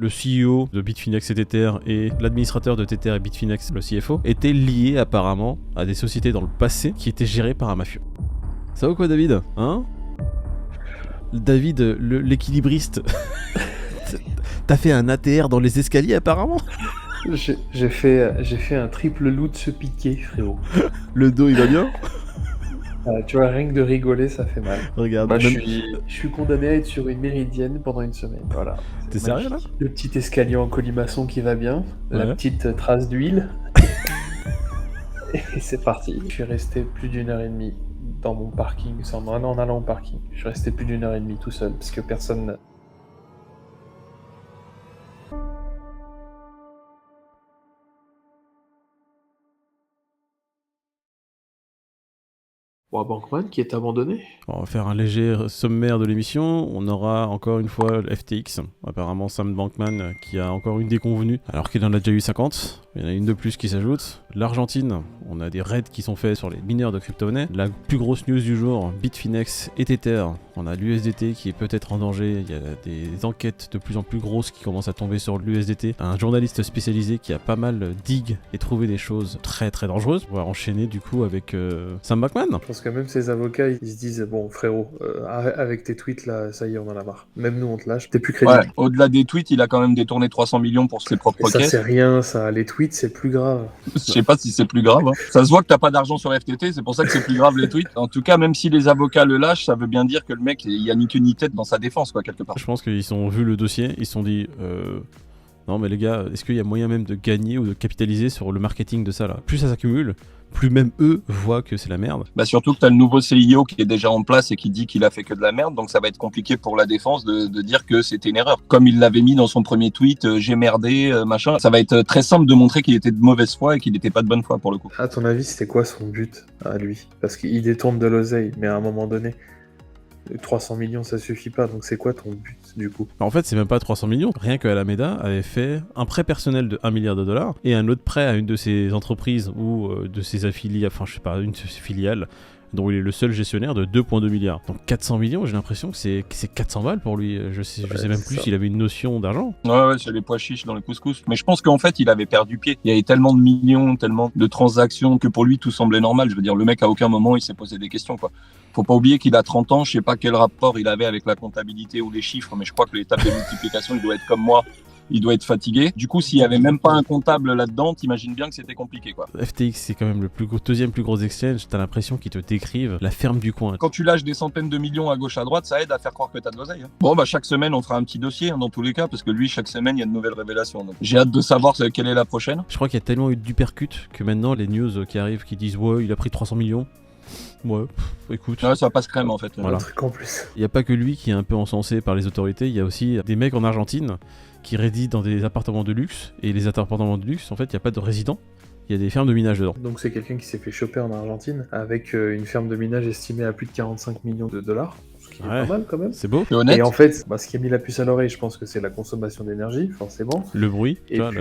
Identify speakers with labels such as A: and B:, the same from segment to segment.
A: Le CEO de Bitfinex et Tether et l'administrateur de Tether et Bitfinex, le CFO, étaient liés apparemment à des sociétés dans le passé qui étaient gérées par un mafieux. Ça va ou quoi, David? Hein? David, l'équilibriste. T'as fait un ATR dans les escaliers apparemment?
B: J'ai fait un triple loot se piquer, frérot.
A: Le dos il va bien?
B: Tu vois, rien que de rigoler, ça fait mal.
A: Regarde,
B: Je suis condamné à être sur une méridienne pendant une semaine. Voilà.
A: T'es sérieux là?
B: Le petit escalier en colimaçon qui va bien, la
A: Ouais.
B: petite trace d'huile. Et c'est parti. Je suis resté plus d'1h30 dans mon parking, en allant au parking. Je suis resté plus d'1h30 tout seul, parce que personne... Bon, Bankman qui est abandonné.
A: On va faire un léger sommaire de l'émission. On aura encore une fois le FTX. Apparemment Sam Bankman qui a encore une déconvenue alors qu'il en a déjà eu 50. Il y en a une de plus qui s'ajoute. L'Argentine, on a des raids qui sont faits sur les mineurs de crypto-monnaies. La plus grosse news du jour, Bitfinex et Tether. On a l'USDT qui est peut-être en danger. Il y a des enquêtes de plus en plus grosses qui commencent à tomber sur l'USDT. Un journaliste spécialisé qui a pas mal digue et trouvé des choses très très dangereuses. On va enchaîner du coup avec Sam Bankman.
B: Je pense que même ses avocats, ils se disent bon frérot, avec tes tweets là, ça y est, on en a marre. Même nous on te lâche, t'es plus crédible.
C: Ouais, au-delà des tweets, il a quand même détourné 300 millions pour ses propres
B: Et ça
C: caisses.
B: c'est rien, ça. Les tweets c'est plus grave.
C: Je sais pas si c'est plus grave. Hein. Ça se voit que t'as pas d'argent sur FTT, c'est pour ça que c'est plus grave les tweets. En tout cas, même si les avocats le lâchent, ça veut bien dire que le mec, il y a ni queue ni tête dans sa défense, quoi, quelque part.
A: Je pense qu'ils ont vu le dossier, ils se sont dit non mais les gars, est-ce qu'il y a moyen même de gagner ou de capitaliser sur le marketing de ça là? Plus ça s'accumule, plus même eux voient que c'est la merde.
C: Bah surtout que t'as le nouveau CIO qui est déjà en place et qui dit qu'il a fait que de la merde, donc ça va être compliqué pour la défense de dire que c'était une erreur. Comme il l'avait mis dans son premier tweet, j'ai merdé, machin. Ça va être très simple de montrer qu'il était de mauvaise foi et qu'il n'était pas de bonne foi pour le coup.
B: À ton avis, c'était quoi son but à lui? Parce qu'il détourne de l'oseille, mais à un moment donné, 300 millions ça suffit pas, donc c'est quoi ton but du coup?
A: En fait, c'est même pas 300 millions. Rien que Alameda avait fait un prêt personnel de 1 milliard de dollars et un autre prêt à une de ses entreprises ou de ses affiliés, enfin je sais pas, une de ses filiales, dont il est le seul gestionnaire de 2,2 milliards. Donc 400 millions, j'ai l'impression que c'est 400 balles pour lui. Je sais même plus s'il avait une notion d'argent.
C: Ouais, c'est les pois chiches dans le couscous. Mais je pense qu'en fait, il avait perdu pied. Il y avait tellement de millions, tellement de transactions que pour lui, tout semblait normal. Je veux dire, le mec, à aucun moment, il s'est posé des questions, quoi. Faut pas oublier qu'il a 30 ans. Je sais pas quel rapport il avait avec la comptabilité ou les chiffres, mais je crois que les tables de multiplication, il doit être comme moi. Il doit être fatigué. Du coup, s'il y avait même pas un comptable là-dedans, t'imagines bien que c'était compliqué, quoi.
A: FTX, c'est quand même le deuxième plus gros exchange. T'as l'impression qu'ils te décrivent la ferme du coin.
C: Quand tu lâches des centaines de millions à gauche à droite, ça aide à faire croire que t'as de l'oseille. Hein. Bon, bah chaque semaine, on fera un petit dossier dans tous les cas, parce que lui, chaque semaine, il y a de nouvelles révélations. Donc, j'ai hâte de savoir quelle est la prochaine.
A: Je crois qu'il y a tellement eu d'hypercute que maintenant, les news qui arrivent, qui disent ouais, il a pris 300 millions. Ouais, écoute.
C: Ouais, ça passe crème en fait.
A: Voilà.
B: Un truc en plus.
A: Il n'y a pas que lui qui est un peu encensé par les autorités, il y a aussi des mecs en Argentine qui résident dans des appartements de luxe. Et les appartements de luxe, en fait, il n'y a pas de résidents. Il y a des fermes de minage dedans.
B: Donc c'est quelqu'un qui s'est fait choper en Argentine avec une ferme de minage estimée à plus de 45 millions de dollars. Ce qui est
A: Ouais.
B: pas mal quand même.
A: C'est beau.
C: C'est honnête.
B: Et en fait, ce qui a mis la puce à l'oreille, je pense que c'est la consommation d'énergie, forcément.
A: Le bruit.
B: Et
A: Tu vois,
B: puis,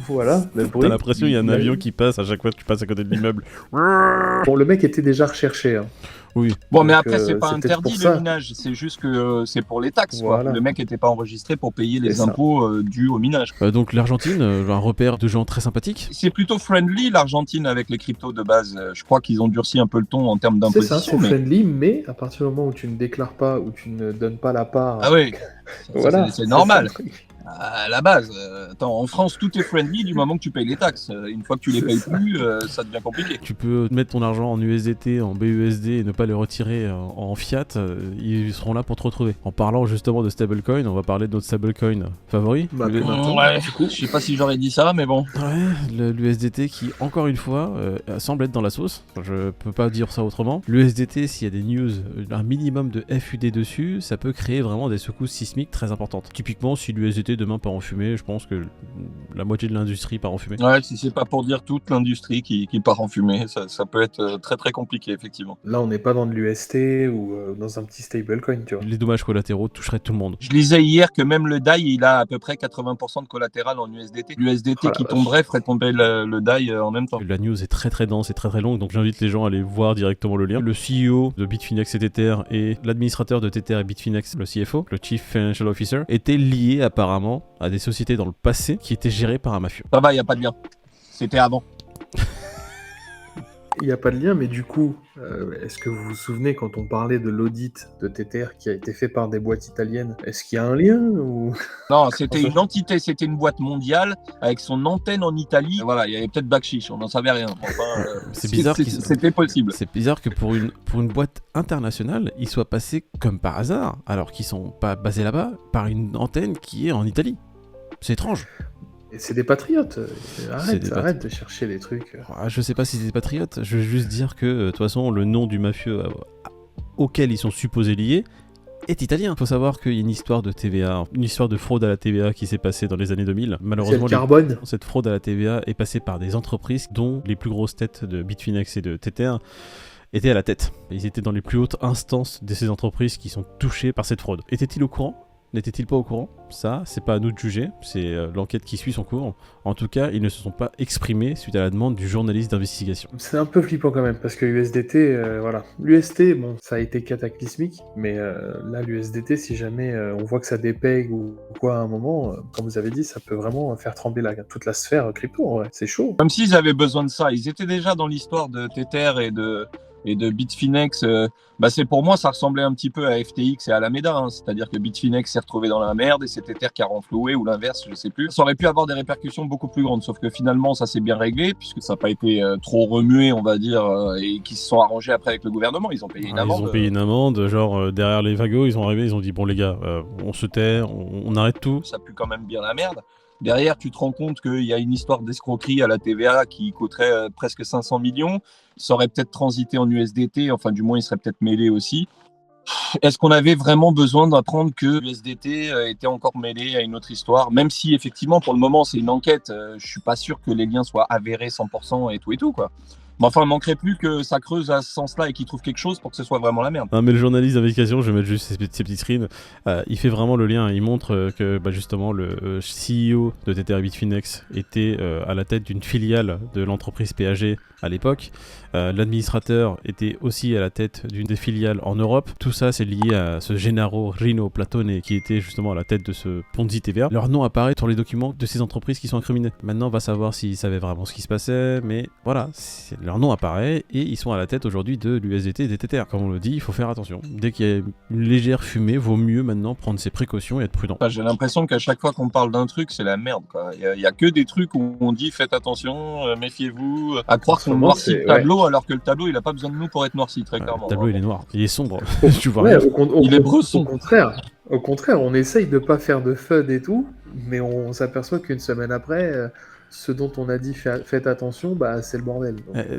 B: voilà, le bruit.
A: t'as l'impression qu'il y a un avion qui passe à chaque fois que tu passes à côté de l'immeuble.
B: Bon, le mec était déjà recherché. Hein.
A: Oui.
C: Bon, mais
B: Donc,
C: après, c'est pas
B: c'est peut-être
C: interdit
B: pour
C: le
B: ça.
C: minage, c'est juste que c'est pour les taxes.
B: Voilà.
C: Quoi. Le mec était pas enregistré pour payer les
B: C'est ça.
C: impôts dus au minage.
A: Donc l'Argentine, un repère de gens très sympathiques.
C: C'est plutôt friendly l'Argentine avec les cryptos de base. Je crois qu'ils ont durci un peu le ton en termes
B: C'est ça,
C: d'imposition.
B: c'est friendly, mais à partir du moment où tu ne déclares pas, où tu ne donnes pas la part...
C: Ah oui,
B: voilà,
C: c'est normal.
B: ça le truc.
C: À la base, attends, en France, tout est friendly du moment que tu payes les taxes. Une fois que tu les
B: C'est
C: payes
B: ça.
C: plus, ça devient compliqué.
A: Tu peux mettre ton argent en USDT, en BUSD et ne pas le retirer en fiat. Ils seront là pour te retrouver. En parlant justement de stablecoin, on va parler de notre stablecoin favori.
B: Bah,
A: Le-
B: maintenant,
C: Ouais,
B: du coup,
C: je sais pas si j'aurais dit ça, mais bon.
A: Ouais, l'USDT qui, encore une fois, semble être dans la sauce. Je peux pas dire ça autrement. L'USDT, s'il y a des news, un minimum de FUD dessus, ça peut créer vraiment des secousses sismiques très importantes. Typiquement, si l'USDT demain part en fumée, je pense que la moitié de l'industrie part en fumée.
C: Ouais, si c'est pas pour dire toute l'industrie qui part en fumée, ça peut être très très compliqué, effectivement.
B: Là, on n'est pas dans de l'UST ou dans un petit stablecoin, tu vois.
A: Les dommages collatéraux toucheraient tout le monde.
C: Je lisais hier que même le DAI, il a à peu près 80% de collatéral en USDT. L'USDT
B: Oh la
C: qui
B: vache.
C: tomberait ferait tomber le DAI en même temps.
A: La news est très très dense et très très longue, donc j'invite les gens à aller voir directement le lien. Le CEO de Bitfinex et Tether et l'administrateur de Tether et Bitfinex, le CFO, le Chief Financial Officer, étaient liés apparemment à des sociétés dans le passé qui étaient gérées par un mafieux.
C: Ça va, il n'y a pas de lien. C'était avant.
B: Il n'y a pas de lien, mais du coup, est-ce que vous vous souvenez quand on parlait de l'audit de Tether qui a été fait par des boîtes italiennes, est-ce qu'il y a un lien ou...
C: Non, c'était une entité, c'était une boîte mondiale avec son antenne en Italie. Voilà, il y avait peut-être Bakchiche, on n'en savait rien. Enfin,
A: C'est bizarre
C: c'était possible.
A: C'est bizarre que pour une boîte internationale, ils soient passés comme par hasard, alors qu'ils sont pas basés là-bas, par une antenne qui est en Italie. C'est étrange.
B: Et c'est des patriotes. Arrête,
A: des
B: arrête de chercher des trucs.
A: Je sais pas si c'est des patriotes, je veux juste dire que de toute façon le nom du mafieux auquel ils sont supposés liés est italien. Faut savoir qu'il y a une histoire de TVA, une histoire de fraude à la TVA qui s'est passée dans les années 2000. Malheureusement,
B: C'est le carbone.
A: cette fraude à la TVA est passée par des entreprises dont les plus grosses têtes de Bitfinex et de Tether étaient à la tête. Ils étaient dans les plus hautes instances de ces entreprises qui sont touchées par cette fraude. Étaient-ils au courant ? N'étaient-ils pas au courant ? Ça, c'est pas à nous de juger, c'est l'enquête qui suit son cours. En tout cas, ils ne se sont pas exprimés suite à la demande du journaliste d'investigation.
B: C'est un peu flippant quand même, parce que USDT, voilà. L'UST, bon, ça a été cataclysmique, mais là, l'USDT, si jamais on voit que ça dépègue ou quoi à un moment, comme vous avez dit, ça peut vraiment faire trembler toute la sphère crypto, en vrai. C'est chaud.
C: Comme s'ils avaient besoin de ça. Ils étaient déjà dans l'histoire de Tether et de Bitfinex. C'est pour moi, ça ressemblait un petit peu à FTX et à Alameda. C'est-à-dire que Bitfinex s'est retrouvé dans la merde et c'est Tether qui a renfloué ou l'inverse, je sais plus. Ça aurait pu avoir des répercussions beaucoup plus grandes. Sauf que finalement, ça s'est bien réglé puisque ça n'a pas été trop remué, on va dire, et qu'ils se sont arrangés après avec le gouvernement. Ils ont payé une amende.
A: Ils ont payé une amende, genre derrière les vagos, ils sont arrivés, ils ont dit bon les gars, on se tait, on arrête tout.
C: Ça pue quand même bien la merde. Derrière, tu te rends compte qu'il y a une histoire d'escroquerie à la TVA qui coûterait presque 500 millions. Ça aurait peut-être transité en USDT, enfin du moins il serait peut-être mêlé aussi. Est-ce qu'on avait vraiment besoin d'apprendre que l'USDT était encore mêlé à une autre histoire ? Même si effectivement pour le moment c'est une enquête, je suis pas sûr que les liens soient avérés 100% et tout quoi. Mais enfin, il manquerait plus que ça creuse à ce sens-là et qu'ils trouvent quelque chose pour que ce soit vraiment la merde.
A: Non mais le journaliste d'investigation, je vais mettre juste ces petits screens, il fait vraiment le lien, il montre que justement le CEO de Tether et Bitfinex était à la tête d'une filiale de l'entreprise PAG à l'époque, l'administrateur était aussi à la tête d'une des filiales en Europe, tout ça c'est lié à ce Gennaro Rino Platone qui était justement à la tête de ce Ponzi TVA. Leur nom apparaît sur les documents de ces entreprises qui sont incriminées. Maintenant on va savoir s'ils savaient vraiment ce qui se passait, mais voilà, leur nom apparaît et ils sont à la tête aujourd'hui de l'USDT et des Tether. Comme on le dit, il faut faire attention. Dès qu'il y a une légère fumée, vaut mieux maintenant prendre ses précautions et être prudent.
C: J'ai l'impression qu'à chaque fois qu'on parle d'un truc, c'est la merde, quoi. Il y a que des trucs où on dit faites attention, méfiez-vous, à croire qu'on noircit le tableau alors que le tableau il a pas besoin de nous pour être noirci, très clairement.
A: Le tableau il est noir, il est sombre. Tu vois
B: Ouais,
A: rien.
C: Il est bresson.
B: Au contraire, on essaye de pas faire de FUD et tout, mais on s'aperçoit qu'une semaine après, ce dont on a dit faites attention, bah c'est le bordel.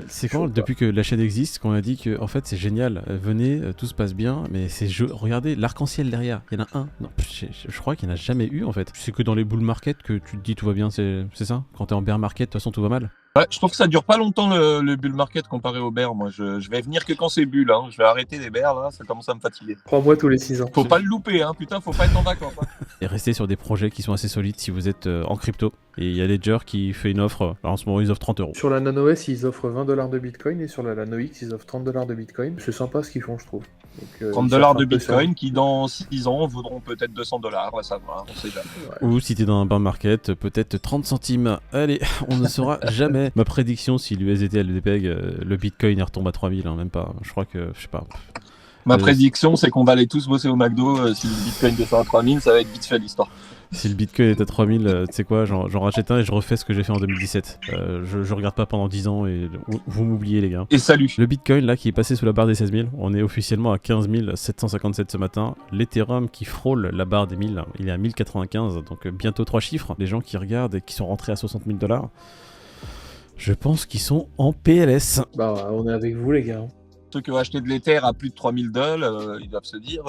A: C'est quand, depuis que la chaîne existe, qu'on a dit que en fait c'est génial, venez, tout se passe bien, mais regardez l'arc-en-ciel derrière, il y en a un. Non, je crois qu'il n'y en a jamais eu en fait. C'est que dans les bull market que tu te dis tout va bien, c'est ça ? Quand t'es en bear market, de toute façon tout va mal.
C: Ouais, je trouve que ça dure pas longtemps le bull market comparé au bear. Moi, je vais venir que quand c'est bull. Hein. Je vais arrêter les bears là, ça commence à me fatiguer.
B: 3 mois tous les 6 ans.
C: Faut pas le louper, hein. Putain, faut pas être en vacances. Hein.
A: Et restez sur des projets qui sont assez solides si vous êtes en crypto. Et il y a Ledger qui fait une offre. Alors en ce moment, ils offrent 30 €.
B: Sur la NanoS, ils offrent $20 de Bitcoin et sur la NanoX, ils offrent $30 de Bitcoin. C'est sympa ce qu'ils font, je trouve. Donc,
C: $30 de Bitcoin qui dans 6 ans vaudront peut-être $200. Ouais, ça va, on sait jamais.
B: Ouais.
A: Ou si t'es dans un bear market, peut-être 30 centimes. Allez, on ne saura jamais. Ma prédiction, si l'USDT elle dépègue, le Bitcoin il retombe à 3000, hein, même pas. Je crois que, je sais pas.
C: Ma prédiction, c'est qu'on va aller tous bosser au McDo. Si le Bitcoin descend à 3000, ça va être vite fait l'histoire.
A: Si le Bitcoin est à 3000, tu sais quoi, j'en rachète un et je refais ce que j'ai fait en 2017. Je regarde pas pendant 10 ans et vous m'oubliez les gars.
C: Et salut.
A: Le Bitcoin là qui est passé sous la barre des 16 000, on est officiellement à 15 757 ce matin. L'Ethereum qui frôle la barre des 1000, il est à 1095, donc bientôt 3 chiffres. Les gens qui regardent et qui sont rentrés à 60 000 $, je pense qu'ils sont en PLS.
B: Bah, on est avec vous les gars.
C: Ceux qui ont acheté de l'Ether à plus de $3000, ils doivent se dire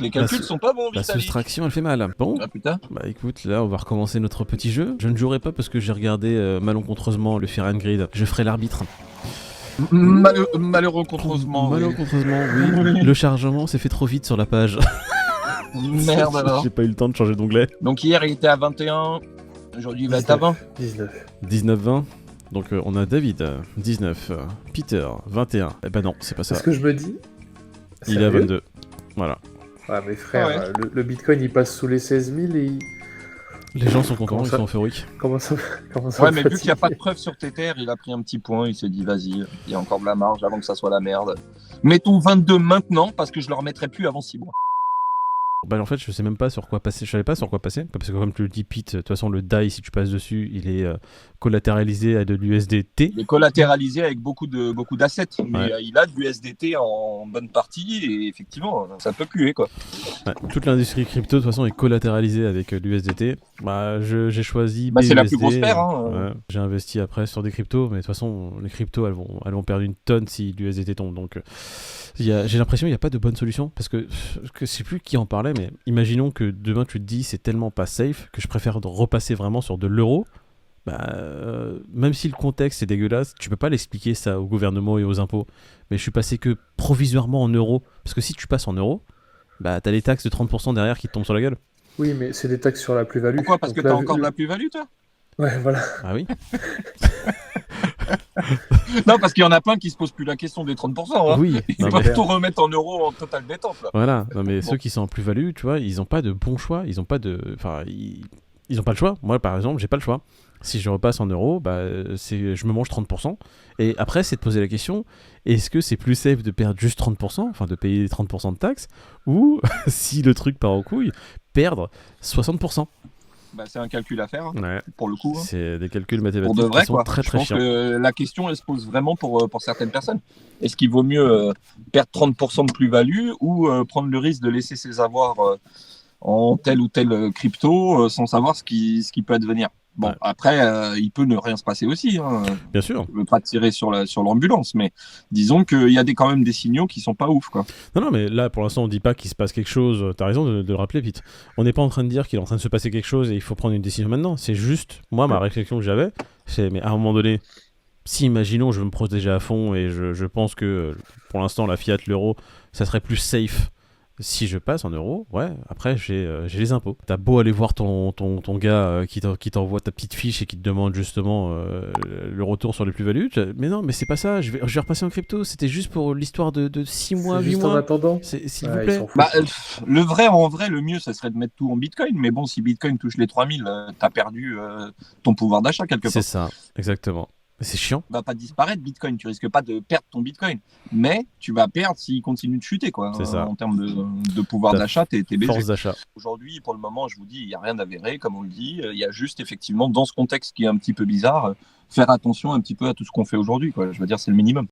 C: Les calculs sont pas bons,
A: La
C: Vitalik.
A: soustraction, elle fait mal. Bon,
C: Ah putain.
A: bah écoute, là, on va recommencer notre petit jeu. Je ne jouerai pas parce que j'ai regardé malencontreusement le Fear and Grid. Je ferai l'arbitre.
C: Malheureusement.
A: Malencontreusement, oui. Le chargement s'est fait trop vite sur la page.
C: Merde alors.
A: J'ai pas eu le temps de changer d'onglet.
C: Donc hier il était à 21, aujourd'hui il va être à 20.
B: 19.
A: 19-20. Donc on a David, 19. Peter, 21. Eh ben non, c'est pas ça.
B: C'est ce que je me dis.
A: Il est à
B: Sérieux
A: 22. Voilà.
B: Ah, mais frère,
C: Ah ouais.
B: le Bitcoin il passe sous les 16 000 et
A: Les gens sont contents,
B: Comment
A: ils
B: ça
A: sont euphoriques.
B: comment ça
C: Ouais,
B: me
C: mais vu qu'il n'y a
B: fatigue.
C: pas de preuve sur Tether, il a pris un petit point, il s'est dit vas-y, il y a encore de la marge avant que ça soit la merde. Mettons 22 maintenant parce que je le remettrai plus avant 6 mois.
A: Bah en fait je sais même pas sur quoi passer, je savais pas sur quoi passer, parce que comme tu le dis Pete, de toute façon le DAI si tu passes dessus il est collatéralisé à de l'USDT.
C: Il est collatéralisé avec beaucoup d'assets, mais
A: Ouais.
C: il a de l'USDT en bonne partie et effectivement ça peut puer quoi.
A: Ouais, toute l'industrie crypto de toute façon est collatéralisée avec l'USDT. Bah j'ai choisi
C: Bah, c'est la
A: BUSD,
C: plus grosse paire, hein.
A: ouais. J'ai investi après sur des cryptos, mais de toute façon les cryptos elles vont perdre une tonne si l'USDT tombe, donc j'ai l'impression qu'il n'y a pas de bonne solution, parce que je sais plus qui en parlait, mais imaginons que demain tu te dis c'est tellement pas safe que je préfère repasser vraiment sur de l'euro. Bah, même si le contexte est dégueulasse, tu peux pas l'expliquer ça au gouvernement et aux impôts. Mais je suis passé que provisoirement en euros. Parce que si tu passes en euros, bah t'as les taxes de 30% derrière qui te tombent sur la gueule.
B: Oui, mais c'est des taxes sur la plus-value.
C: Pourquoi? Parce que
B: Donc
C: t'as
B: là,
C: encore de la plus-value toi?
B: Ouais, voilà.
A: Ah oui.
C: Non, parce qu'il y en a plein qui se posent plus la question des 30%. Hein.
A: Oui.
C: Ils
A: Non,
C: peuvent
A: mais,
C: tout remettre en euros en totale détente là.
A: voilà. Non mais
C: Bon.
A: ceux qui sont en plus-value, tu vois, ils ont pas de bon choix. Ils ont pas de. Enfin, ils ont pas le choix. Moi, par exemple, j'ai pas le choix. Si je repasse en euros, bah, je me mange 30%. Et après, c'est de poser la question, est-ce que c'est plus safe de perdre juste 30%, enfin de payer 30% de taxes, ou si le truc part en couille, perdre 60%.
C: Bah, c'est un calcul à faire, hein,
A: Ouais.
C: pour le coup. Hein.
A: C'est des calculs
C: Pour
A: mathématiques
C: de vrai,
A: qui sont
C: quoi.
A: très
C: Je
A: très
C: pense
A: chiants.
C: que la question, elle se pose vraiment pour certaines personnes. Est-ce qu'il vaut mieux perdre 30% de plus-value ou prendre le risque de laisser ses avoirs en tel ou tel crypto sans savoir ce qui peut advenir? Bon,
A: Ouais.
C: après, il peut ne rien se passer aussi. Hein.
A: Bien sûr.
C: Je ne veux pas tirer sur l'ambulance, mais disons qu'il y a quand même des signaux qui sont pas ouf, quoi.
A: Non, mais là, pour l'instant, on dit pas qu'il se passe quelque chose. T'as raison de le rappeler, Pete. On n'est pas en train de dire qu'il est en train de se passer quelque chose et il faut prendre une décision maintenant. C'est juste, moi, ma réflexion que j'avais, c'est, mais à un moment donné, si, imaginons, je veux me protéger à fond et je pense que, pour l'instant, la fiat, l'euro, ça serait plus safe. Si je passe en euros, ouais, après j'ai les impôts. T'as beau aller voir ton gars qui t'envoie ta petite fiche et qui te demande justement le retour sur les plus-values. Mais non, mais c'est pas ça, je vais repasser en crypto. C'était juste pour l'histoire de 6 mois,
B: C'est
A: 8
B: juste en
A: mois.
B: attendant.
A: S'il
B: Ouais,
A: vous
B: ils
A: plaît.
B: s'en foutent.
C: Bah, en vrai, le mieux, ça serait de mettre tout en Bitcoin. Mais bon, si Bitcoin touche les 3000, t'as perdu ton pouvoir d'achat quelque
A: C'est
C: part.
A: ça, exactement. Mais c'est chiant.
C: Va pas disparaître Bitcoin, tu risques pas de perdre ton Bitcoin, mais tu vas perdre s'il continue de chuter quoi.
A: C'est ça.
C: En termes de pouvoir
A: Ta
C: d'achat, t'es baisé.
A: Force d'achat.
C: Aujourd'hui, pour le moment, je vous dis, il n'y a rien d'avéré, comme on le dit. Il y a juste effectivement dans ce contexte qui est un petit peu bizarre, faire attention un petit peu à tout ce qu'on fait aujourd'hui quoi. Je veux dire, c'est le minimum.